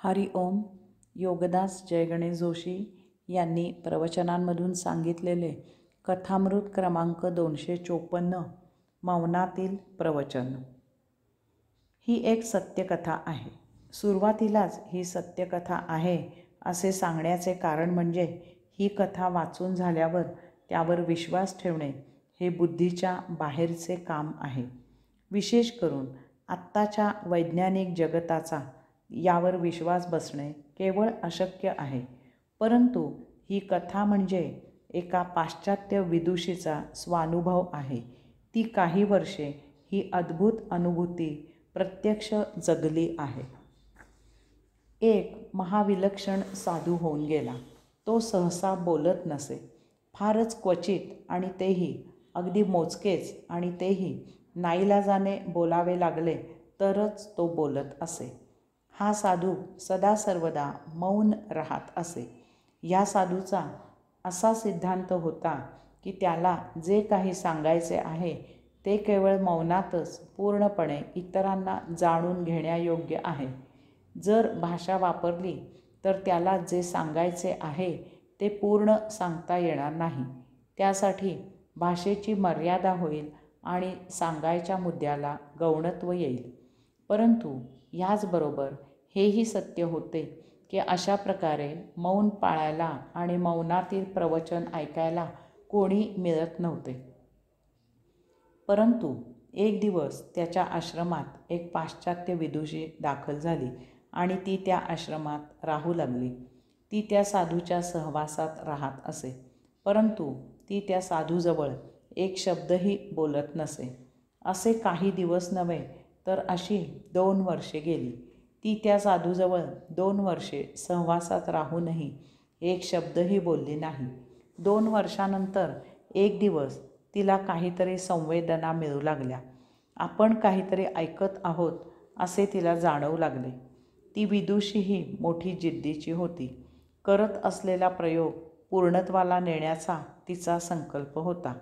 हरि ओम. योगदास जय गणेश जोशी यांनी प्रवचनांमधून सांगितलेले कथामृत क्रमांक 254 मौनातील प्रवचन. ही एक सत्यकथा आहे. सुरुवातीलाच ही सत्यकथा आहे असे सांगण्याचे कारण म्हणजे ही कथा वाचून झाल्यावर त्यावर विश्वास ठेवणे हे बुद्धीच्या बाहेरचे काम आहे. विशेष करून आत्ताच्या वैज्ञानिक जगताचा यावर विश्वास बसणे केवळ अशक्य आहे. परंतु ही कथा म्हणजे एका पाश्चात्य विदुषीचा स्वानुभव आहे. ती काही वर्षे ही अद्भुत अनुभूती प्रत्यक्ष जगली आहे. एक महाविलक्षण साधू होऊन गेला. तो सहसा बोलत नसे. फारच क्वचित आणि तेही अगदी मोजकेच आणि तेही नाईलाजाने बोलावे लागले तरच तो बोलत असे. हा साधू सदा सर्वदा मौन राहत असे. या साधूचा असा सिद्धांत होता की त्याला जे काही सांगायचे आहे ते केवळ मौनातच पूर्णपणे इतरांना जाणून घेण्यायोग्य आहे. जर भाषा वापरली तर त्याला जे सांगायचे आहे ते पूर्ण सांगता येणार नाही. त्यासाठी भाषेची मर्यादा होईल आणि सांगायच्या मुद्द्याला गौणत्व येईल. परंतु याचबरोबर हेही सत्य होते की अशा प्रकारे मौन पाळायला आणि मौनातील प्रवचन ऐकायला कोणी मिळत नव्हते. परंतु एक दिवस त्याच्या आश्रमात एक पाश्चात्य विदुषी दाखल झाली आणि ती त्या आश्रमात राहू लागली. ती त्या साधूच्या सहवासात राहत असे. परंतु ती त्या साधूजवळ एक शब्दही बोलत नसे. असे काही दिवस नव्हे तर अशी 2 वर्षे गेली. ती त्या साधूजवळ 2 वर्षे सहवासात राहूनही एक शब्दही बोलली नाही. 2 वर्षानंतर एक दिवस तिला काहीतरी संवेदना मिळू लागल्या. आपण काहीतरी ऐकत आहोत असे तिला जाणवू लागले. ती विदुषी ही मोठी जिद्दीची होती. करत असलेला प्रयोग पूर्णत्वाला नेण्याचा तिचा संकल्प होता.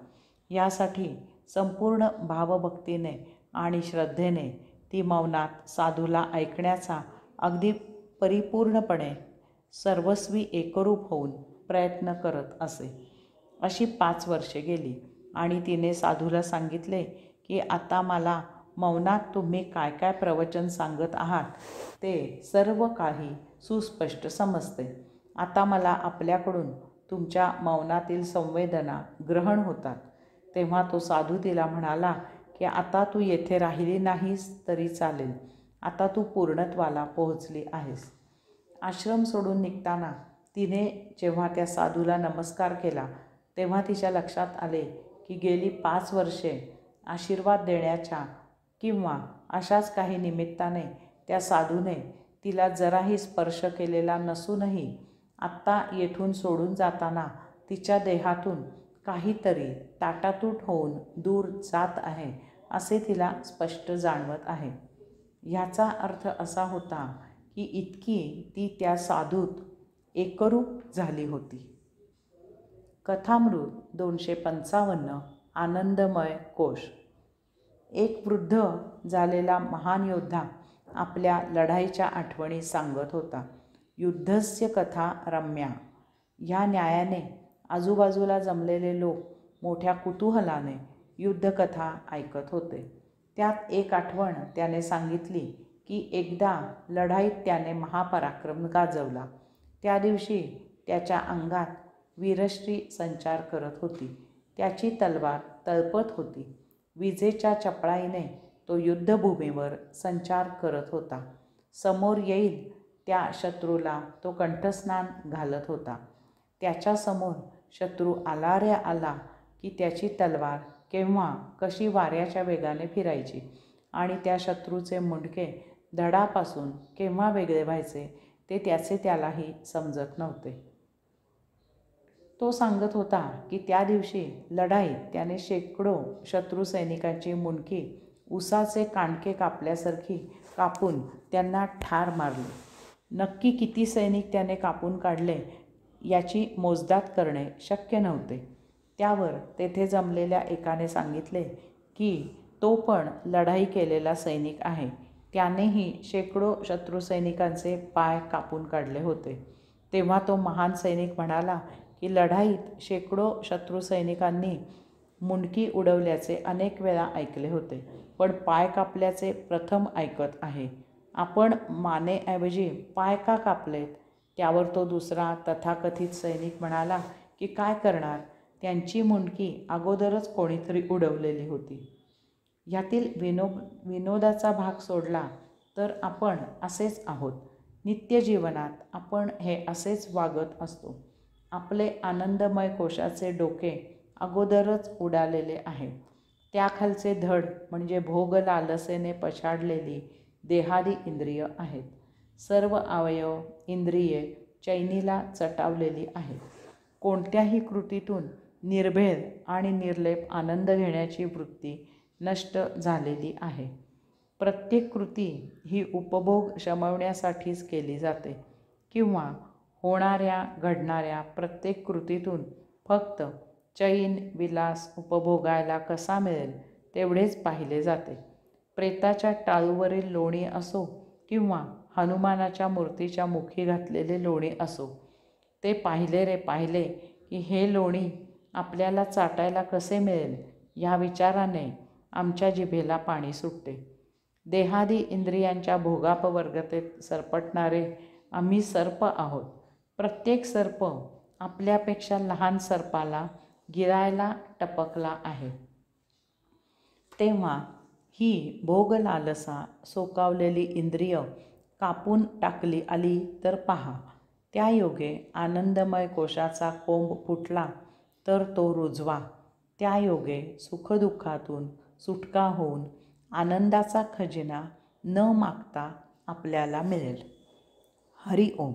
यासाठी संपूर्ण भावभक्तीने आणि श्रद्धेने ती मौनात साधूला ऐकण्याचा अगदी परिपूर्णपणे सर्वस्वी एकरूप होऊन प्रयत्न करत असे. अशी 5 वर्षे गेली आणि तिने साधूला सांगितले की आता मला मौनात तुम्ही काय काय प्रवचन सांगत आहात ते सर्व काही सुस्पष्ट समजते. आता मला आपल्याकडून तुमच्या मौनातील संवेदना ग्रहण होतात. तेव्हा तो साधू तिला म्हणाला की आता तू येथे राहिली नाहीस तरी चालेल. आता तू पूर्णत्वाला पोहोचली आहेस. आश्रम सोडून निघताना तिने जेव्हा त्या साधूला नमस्कार केला तेव्हा तिच्या लक्षात आले की गेली 5 वर्षे आशीर्वाद देण्याच्या किंवा अशाच काही निमित्ताने त्या साधूने तिला जराही स्पर्श केलेला नसूनही आत्ता येथून सोडून जाताना तिच्या देहातून काहीतरी ताटातूट होऊन दूर जात आहे असे तिला स्पष्ट जाणवत आहे. ह्याचा अर्थ असा होता की इतकी ती त्या साधूत एकरूप झाली होती. कथामृत 255 आनंदमय कोश. एक वृद्ध झालेला महान योद्धा आपल्या लढाईच्या आठवणी सांगत होता. युद्धस्य कथा रम्या. ह्या न्यायाने आजूबाजूला जमलेले लोक मोठ्या कुतूहलाने युद्धकथा ऐकत होते. त्यात एक आठवण त्याने सांगितली की एकदा लढाईत त्याने महापराक्रम गाजवला. त्या दिवशी त्याच्या अंगात वीरश्री संचार करत होती. त्याची तलवार तळपत होती. विजेच्या चपळाईने तो युद्धभूमीवर संचार करत होता. समोर येईल त्या शत्रूला तो कंठस्नान घालत होता. त्याच्यासमोर शत्रू आला रे आला की त्याची तलवार केव्हा कशी वाऱ्याच्या वेगाने फिरायची आणि त्या शत्रूचे मुंडके धडापासून केव्हा वेगळे व्हायचे ते त्यालाही समजत नव्हते. तो सांगत होता की त्या दिवशी लढाईत त्याने शेकडो शत्रू सैनिकांची मुंडकी उसाचे कांडके कापल्यासारखी कापून त्यांना ठार मारले. नक्की किती सैनिक त्याने कापून काढले याची मोजदाद करणे शक्य नव्हते. त्यावर तेथे जमलेल्या एकाने सांगितले की तो पण लढाई केलेला सैनिक आहे. त्यानेही शेकडो शत्रुसैनिकांचे पाय कापून काढले होते. तेव्हा तो महान सैनिक म्हणाला की लढाईत शेकडो शत्रुसैनिकांनी मुंडकी उडवल्याचे अनेक वेळा ऐकले होते, पण पाय कापल्याचे प्रथम ऐकत आहे. आपण मानेऐवजी पाय का कापलेत? त्यावर तो दुसरा तथाकथित सैनिक म्हणाला की काय करणार, त्यांची मुंडकी अगोदरच कोणीतरी उडवलेली होती. ह्यातील विनोदाचा भाग सोडला तर आपण असेच आहोत. नित्य जीवनात आपण हे असेच वागत असतो. आपले आनंदमय कोशाचे डोके अगोदरच उडालेले आहे. त्याखालचे धड म्हणजे भोग लालसेने पछाडलेली देहादी इंद्रिय आहेत. सर्व अवयव इंद्रिये चैनीला चटावलेली आहेत. कोणत्याही कृतीतून निर्भेद आणि निर्लेप आनंद घेण्याची वृत्ती नष्ट झालेली आहे. प्रत्येक कृती ही उपभोग शमवण्यासाठीच केली जाते किंवा होणाऱ्या घडणाऱ्या प्रत्येक कृतीतून फक्त चैन विलास उपभोगायला कसा मिळेल तेवढेच पाहिले जाते. प्रेताच्या टाळूवरील लोणी असो किंवा हनुमानाच्या मूर्तीच्या मुखी घातलेले लोणी असो, ते पाहिले रे पाहिले की हे लोणी आपल्याला चाटायला कसे मिळेल या विचाराने आमच्या जिभेला पाणी सुटते. देहादी इंद्रियांच्या भोगापवर्गतेत सरपटणारे आम्ही सर्प आहोत. प्रत्येक सर्प आपल्यापेक्षा लहान सर्पाला गिळायला टपकला आहे. तेव्हा ही भोगलालसा सोकावलेली इंद्रिय कापून टाकली आली तर पहा, त्यायोगे आनंदमय कोशाचा कोंब फुटला तर तो रुजवा. त्यायोगे सुखदुःखातून सुटका होऊन आनंदाचा खजिना न मागता आपल्याला मिळेल. हरि ओम.